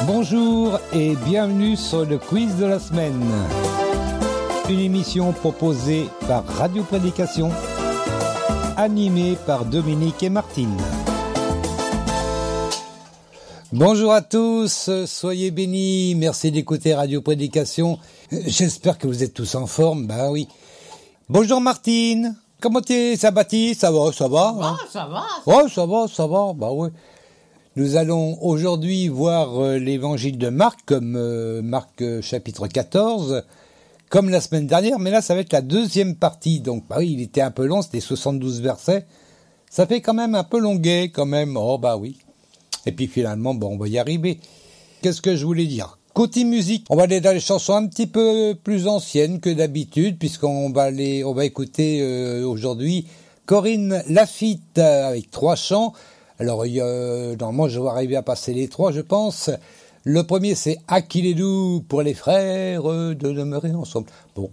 Bonjour et bienvenue sur le quiz de la semaine. Une émission proposée par Radio Prédication, animée par Dominique et Martine. Bonjour à tous, soyez bénis, merci d'écouter Radio Prédication. J'espère que vous êtes tous en forme, bah oui. Bonjour Martine, comment t'es, ça Baptiste? Ça va, hein? Ça va. Ouais, ça va, bah ouais. Nous allons aujourd'hui voir l'évangile de Marc, comme Marc chapitre 14, comme la semaine dernière, mais là ça va être la deuxième partie, donc bah oui, il était un peu long, c'était 72 versets, ça fait quand même un peu longuet quand même, oh bah oui. Et puis finalement, bon, on va y arriver. Qu'est-ce que je voulais dire? Côté musique, on va aller dans les chansons un petit peu plus anciennes que d'habitude, puisqu'on va écouter aujourd'hui Corinne Lafitte avec 3 chants. Alors, normalement, je vais arriver à passer les 3, je pense. Le premier, c'est « À qui les doux pour les frères de demeurer ensemble ». Bon.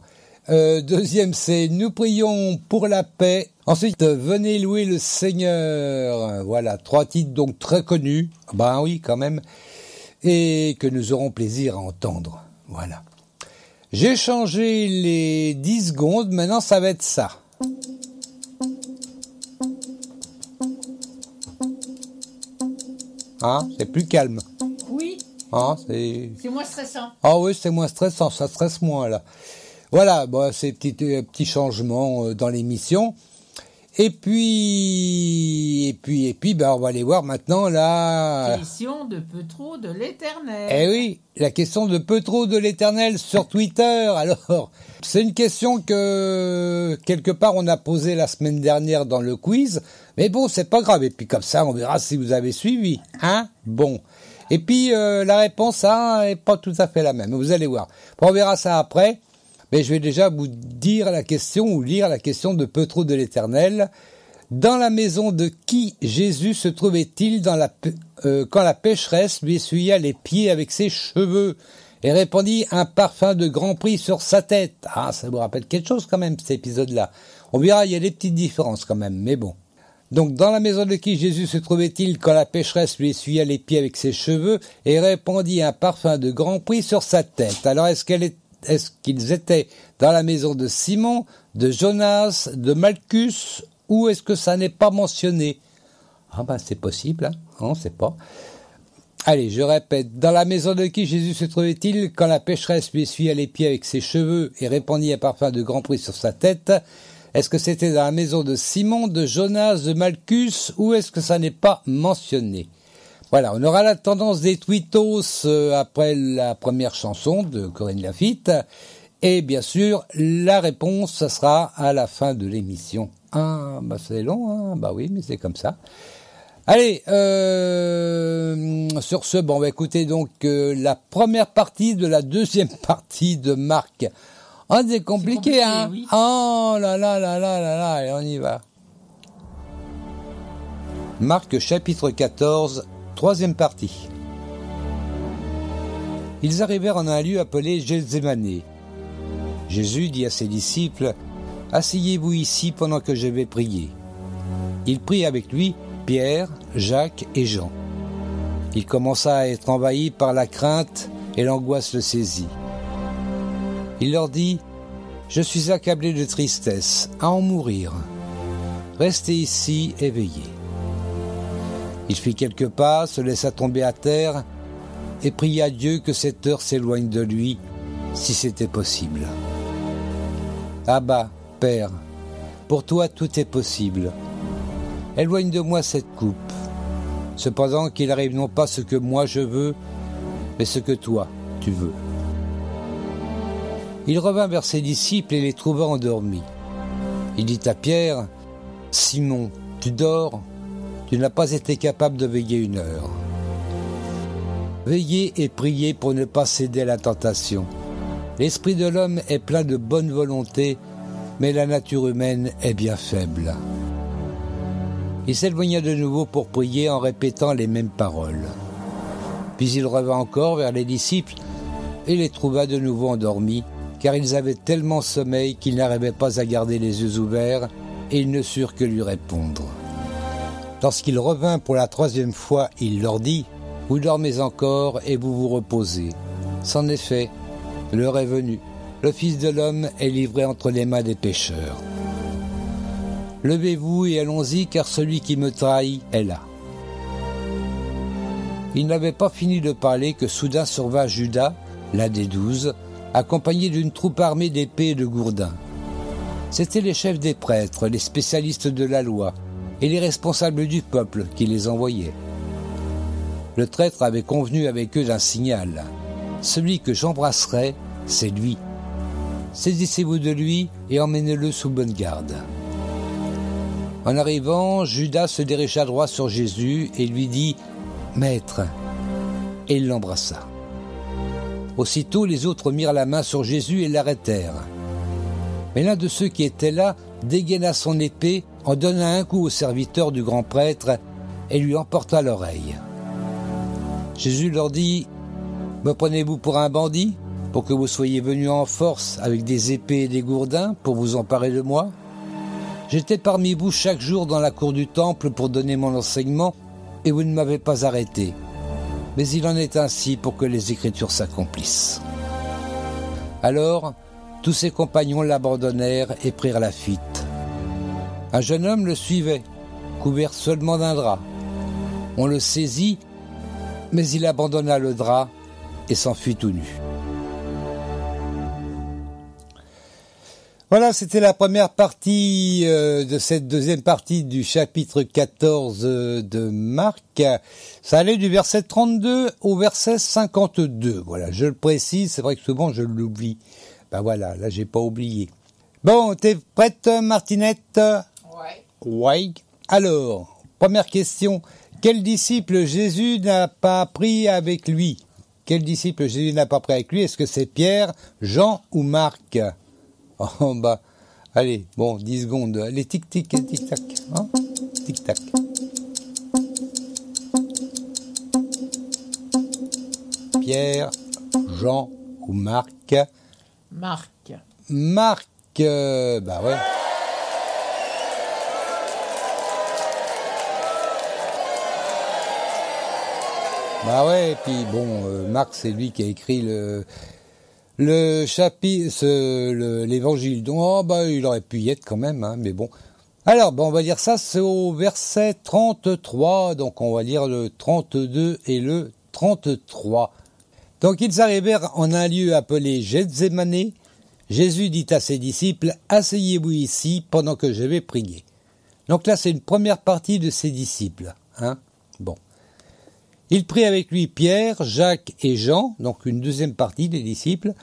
Deuxième, c'est « Nous prions pour la paix ». Ensuite, « Venez louer le Seigneur ». Voilà, 3 titres donc très connus. Ben oui, quand même. Et que nous aurons plaisir à entendre. Voilà. J'ai changé les 10 secondes, maintenant ça va être ça. Hein, c'est plus calme. Oui. Hein, c'est moins stressant. Ah oui, c'est moins stressant, ça stresse moins là. Voilà, bon, c'est petits changements dans l'émission. Et puis, ben, on va aller voir maintenant la question de Petro de l'Éternel. Eh oui, la question de Petro de l'Éternel sur Twitter. Alors, c'est une question que, quelque part, on a posée la semaine dernière dans le quiz. Mais bon, c'est pas grave. Et puis, comme ça, on verra si vous avez suivi. Hein? Bon. Et puis, la réponse, est pas tout à fait la même. Vous allez voir. On verra ça après. Mais je vais déjà vous dire la question, ou lire la question de Petro de l'Éternel. Dans la maison de qui Jésus se trouvait-il quand la pécheresse lui essuya les pieds avec ses cheveux et répandit un parfum de grand prix sur sa tête? Ah, ça vous rappelle quelque chose quand même, cet épisode-là. On verra, il y a des petites différences quand même, mais bon. Donc, dans la maison de qui Jésus se trouvait-il quand la pécheresse lui essuya les pieds avec ses cheveux et répandit un parfum de grand prix sur sa tête? Alors, est-ce qu'ils étaient dans la maison de Simon, de Jonas, de Malchus, ou est-ce que ça n'est pas mentionné? Ah ben c'est possible, hein, on ne sait pas. Allez, je répète, dans la maison de qui Jésus se trouvait-il quand la pécheresse lui essuya les pieds avec ses cheveux et répandit un parfum de grand prix sur sa tête? Est-ce que c'était dans la maison de Simon, de Jonas, de Malchus, ou est-ce que ça n'est pas mentionné? Voilà, on aura la tendance des tweetos après la première chanson de Corinne Lafitte. Et bien sûr, la réponse, ça sera à la fin de l'émission. Ah, bah c'est long, hein, bah oui, mais c'est comme ça. Allez, sur ce, bon, on va écouter donc la première partie de la deuxième partie de Marc. Oh, c'est compliqué, hein. Oui. Oh là là là là là là, allez, on y va. Marc chapitre 14, troisième partie. Ils arrivèrent en un lieu appelé Gethsémani. Jésus dit à ses disciples, « Asseyez-vous ici pendant que je vais prier. » Il prit avec lui Pierre, Jacques et Jean. Il commença à être envahi par la crainte et l'angoisse le saisit. Il leur dit, « Je suis accablé de tristesse, à en mourir. Restez ici et veillez. » Il fit quelques pas, se laissa tomber à terre et pria Dieu que cette heure s'éloigne de lui, si c'était possible. Abba, Père, pour toi tout est possible. Éloigne de moi cette coupe. Cependant qu'il arrive non pas ce que moi je veux, mais ce que toi tu veux. Il revint vers ses disciples et les trouva endormis. Il dit à Pierre, « Simon, tu dors? Tu n'as pas été capable de veiller 1 heure. Veillez et priez pour ne pas céder à la tentation. L'esprit de l'homme est plein de bonne volonté, mais la nature humaine est bien faible. » Il s'éloigna de nouveau pour prier en répétant les mêmes paroles. Puis il revint encore vers les disciples et les trouva de nouveau endormis, car ils avaient tellement sommeil qu'ils n'arrivaient pas à garder les yeux ouverts et ils ne surent que lui répondre. Lorsqu'il revint pour la 3e fois, il leur dit « Vous dormez encore et vous vous reposez. C'en est fait, l'heure est venue. Le Fils de l'homme est livré entre les mains des pécheurs. Levez-vous et allons-y, car celui qui me trahit est là. » Il n'avait pas fini de parler que soudain survint Judas, l'un des 12, accompagné d'une troupe armée d'épées et de gourdins. C'étaient les chefs des prêtres, les spécialistes de la loi et les responsables du peuple qui les envoyaient. Le traître avait convenu avec eux d'un signal. « Celui que j'embrasserai, c'est lui. Saisissez-vous de lui et emmenez-le sous bonne garde. » En arrivant, Judas se dirigea droit sur Jésus et lui dit « Maître !» et il l'embrassa. Aussitôt, les autres mirent la main sur Jésus et l'arrêtèrent. Mais l'un de ceux qui étaient là dégaina son épée, en donna un coup au serviteur du grand prêtre et lui emporta l'oreille. Jésus leur dit « Me prenez-vous pour un bandit, pour que vous soyez venus en force avec des épées et des gourdins pour vous emparer de moi ? J'étais parmi vous chaque jour dans la cour du temple pour donner mon enseignement, et vous ne m'avez pas arrêté. Mais il en est ainsi pour que les Écritures s'accomplissent. » Alors, tous ses compagnons l'abandonnèrent et prirent la fuite. Un jeune homme le suivait, couvert seulement d'un drap. On le saisit, mais il abandonna le drap et s'enfuit tout nu. Voilà, c'était la première partie de cette deuxième partie du chapitre 14 de Marc. Ça allait du verset 32 au verset 52. Voilà, je le précise, c'est vrai que souvent je l'oublie. Ben voilà, là j'ai pas oublié. Bon, t'es prête, Martinette ? Ouais. Ouais. Alors, première question. Quel disciple Jésus n'a pas pris avec lui ? Quel disciple Jésus n'a pas pris avec lui ? Est-ce que c'est Pierre, Jean ou Marc ? Oh bah, allez, bon, 10 secondes. Allez, tic-tic, tic-tac. Hein, tic-tac. Pierre, Jean ou Marc ? Marc. Marc, bah ouais. Bah ouais, et puis bon, Marc, c'est lui qui a écrit le chapitre, l'évangile. Donc, oh, bah, il aurait pu y être quand même, hein, mais bon. Alors, on va lire ça, c'est au verset 33, donc on va lire le 32 et le 33. Donc, ils arrivèrent en un lieu appelé Gethsémané. Jésus dit à ses disciples, « Asseyez-vous ici pendant que je vais prier. » Donc là, c'est une première partie de ses disciples, hein. Bon. Il prit avec lui Pierre, Jacques et Jean, donc une deuxième partie des disciples.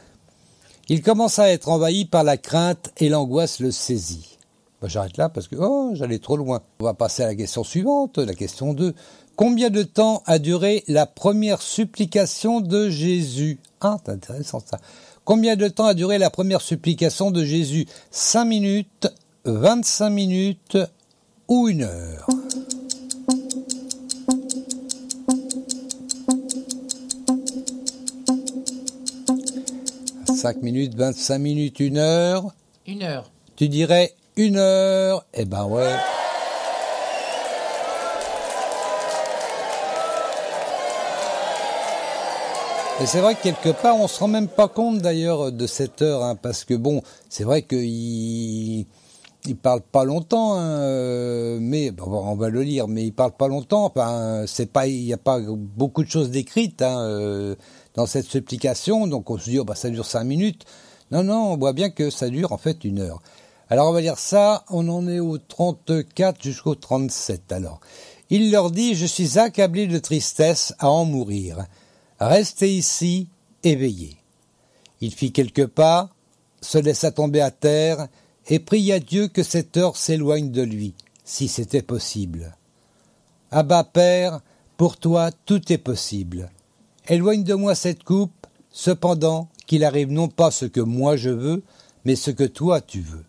Il commença à être envahi par la crainte et l'angoisse le saisit. Ben, j'arrête là parce que j'allais trop loin. On va passer à la question suivante, la question 2. Combien de temps a duré la première supplication de Jésus ? Ah, c'est intéressant ça. Combien de temps a duré la première supplication de Jésus ? 5 minutes, 25 minutes ou 1 heure ? 5 minutes, 25 minutes, 1 heure. 1 heure. Tu dirais 1 heure. Eh ben ouais. Et c'est vrai que quelque part, on se rend même pas compte d'ailleurs de cette heure, hein, parce que bon, c'est vrai qu'il parle pas longtemps, hein, mais bon, on va le lire, mais il parle pas longtemps. Enfin, c'est pas, il y a pas beaucoup de choses décrites, hein, dans cette supplication, donc on se dit, ça dure 5 minutes. Non, on voit bien que ça dure en fait 1 heure. Alors on va lire ça, on en est au 34 jusqu'au 37 alors. Il leur dit, je suis accablé de tristesse à en mourir. Restez ici, éveillés. Il fit quelques pas, se laissa tomber à terre et pria Dieu que cette heure s'éloigne de lui, si c'était possible. Abba Père, pour toi tout est possible. Éloigne de moi cette coupe, cependant qu'il arrive non pas ce que moi je veux, mais ce que toi tu veux.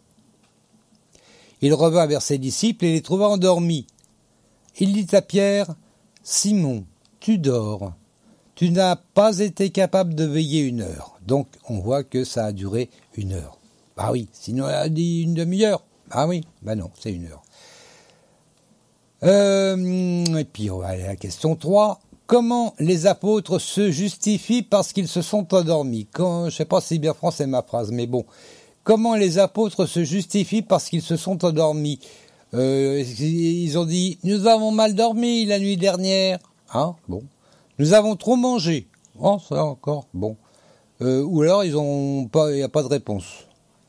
Il revint vers ses disciples et les trouva endormis. Il dit à Pierre, « Simon, tu dors. Tu n'as pas été capable de veiller 1 heure. » Donc on voit que ça a duré 1 heure. Bah oui, sinon elle a dit 1 demi-heure. Ah oui, bah non, c'est 1 heure. Et puis on va aller à la question 3. Comment les apôtres se justifient parce qu'ils se sont endormis? Je ne sais pas si bien français ma phrase, mais bon. Comment les apôtres se justifient parce qu'ils se sont endormis? Ils ont dit, nous avons mal dormi la nuit dernière. Hein? Bon. Nous avons trop mangé. Oh, ça encore. Bon. Ou alors, il n'y a pas de réponse.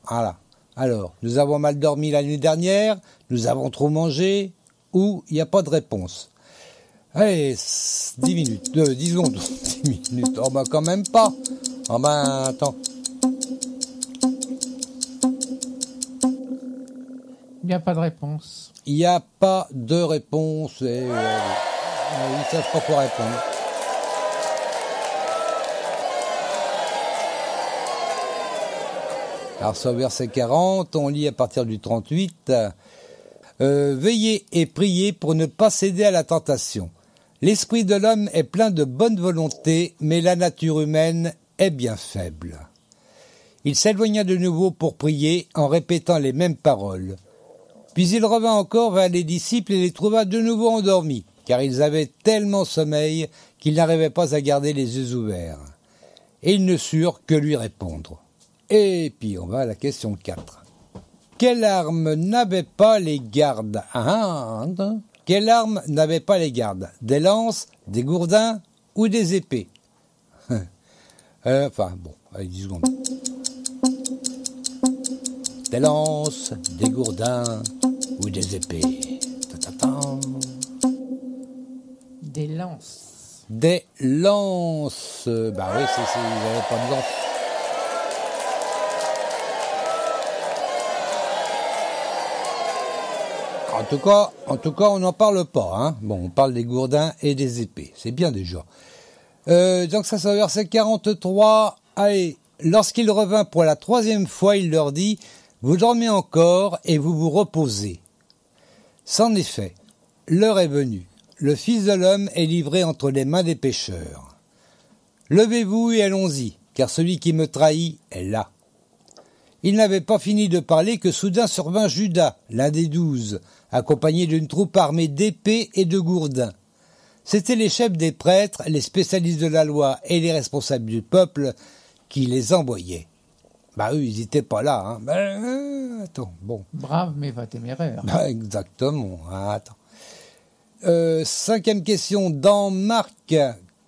Voilà. Alors, nous avons mal dormi la nuit dernière, nous avons trop mangé, ou il n'y a pas de réponse. Allez, 10 minutes, 10 secondes, 10 minutes, oh ben quand même pas. Oh ben, attends. Il n'y a pas de réponse. Il n'y a pas de réponse, et ils ne savent pas quoi répondre. Alors sur le verset 40, on lit à partir du 38, veillez et priez pour ne pas céder à la tentation. L'esprit de l'homme est plein de bonne volonté, mais la nature humaine est bien faible. Il s'éloigna de nouveau pour prier en répétant les mêmes paroles. Puis il revint encore vers les disciples et les trouva de nouveau endormis, car ils avaient tellement sommeil qu'ils n'arrivaient pas à garder les yeux ouverts. Et ils ne surent que lui répondre. Et puis on va à la question 4. Quelle arme n'avait pas les gardes? Quelle arme n'avait pas les gardes? Des lances, des gourdins ou des épées? Enfin bon, allez 10 secondes. Des lances, des gourdins ou des épées? Des lances. Des lances. Bah oui, ils n'avaient pas de lances. En tout cas, on n'en parle pas. Hein. Bon, on parle des gourdins et des épées. C'est bien déjà. Donc ça, c'est au verset 43. Allez, lorsqu'il revint pour la 3e fois, il leur dit, « Vous dormez encore et vous vous reposez. » C'en est fait. L'heure est venue. Le Fils de l'homme est livré entre les mains des pécheurs. Levez-vous et allons-y, car celui qui me trahit est là. Il n'avait pas fini de parler que soudain survint Judas, l'un des 12, accompagné d'une troupe armée d'épées et de gourdins. C'étaient les chefs des prêtres, les spécialistes de la loi et les responsables du peuple qui les envoyaient. Bah eux, ils n'étaient pas là. Hein. Attends, bon. Brave mais pas téméraire. Bah, exactement. Attends. 5e question. Dans Marc,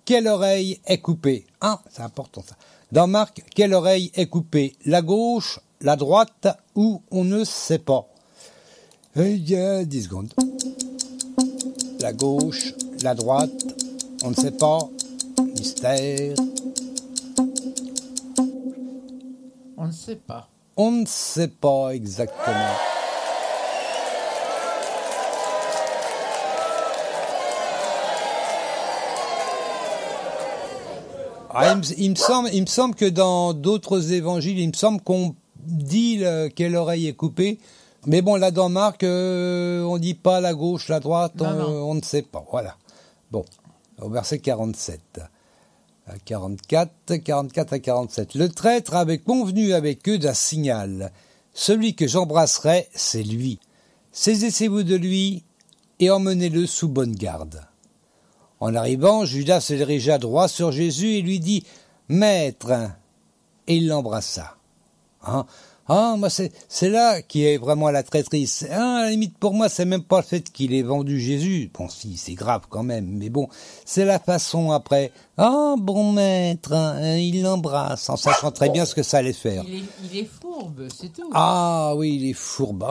quelle oreille est coupée? C'est important ça. Dans Marc, quelle oreille est coupée? La gauche, la droite ou on ne sait pas? Il y a 10 secondes. La gauche, la droite, on ne sait pas. Mystère. On ne sait pas. On ne sait pas exactement. Il me semble que dans d'autres évangiles, il me semble qu'on dit quelle oreille est coupée. Mais bon, là dans Marc, on dit pas la gauche, la droite, on ne sait pas. Voilà. Bon, au verset 47. À 44 à 47. Le traître avait convenu avec eux d'un signal. Celui que j'embrasserai, c'est lui. Saisissez-vous de lui et emmenez-le sous bonne garde. En arrivant, Judas se dirigea droit sur Jésus et lui dit « Maître !» Et il l'embrassa. Moi c'est là qui est vraiment la traîtrise. À la limite pour moi, c'est même pas le fait qu'il ait vendu Jésus. Bon si, c'est grave quand même, mais bon, c'est la façon après. Bon maître, il l'embrasse, en sachant très bien ce que ça allait faire. Il est fourbe, c'est tout. Oui, il est fourbe.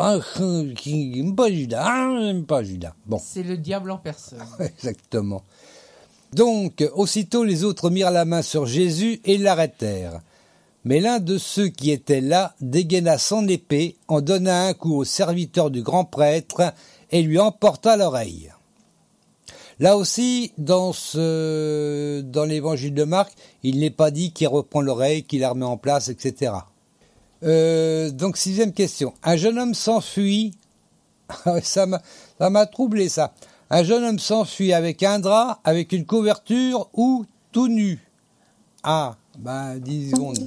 J'aime pas Judas, j'aime pas Judas. Bon. C'est le diable en personne. Exactement. Donc, aussitôt les autres mirent la main sur Jésus et l'arrêtèrent. Mais l'un de ceux qui étaient là dégaina son épée, en donna un coup au serviteur du grand prêtre et lui emporta l'oreille. Là aussi, dans l'évangile de Marc, il n'est pas dit qu'il reprend l'oreille, qu'il la remet en place, etc. Donc, 6e question. Un jeune homme s'enfuit. Ça m'a troublé, ça. Un jeune homme s'enfuit avec un drap, avec une couverture ou tout nu. 10 secondes.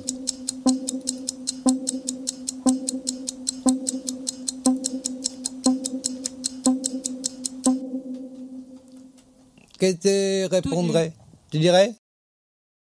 qu'elle te répondrait? Tu dirais?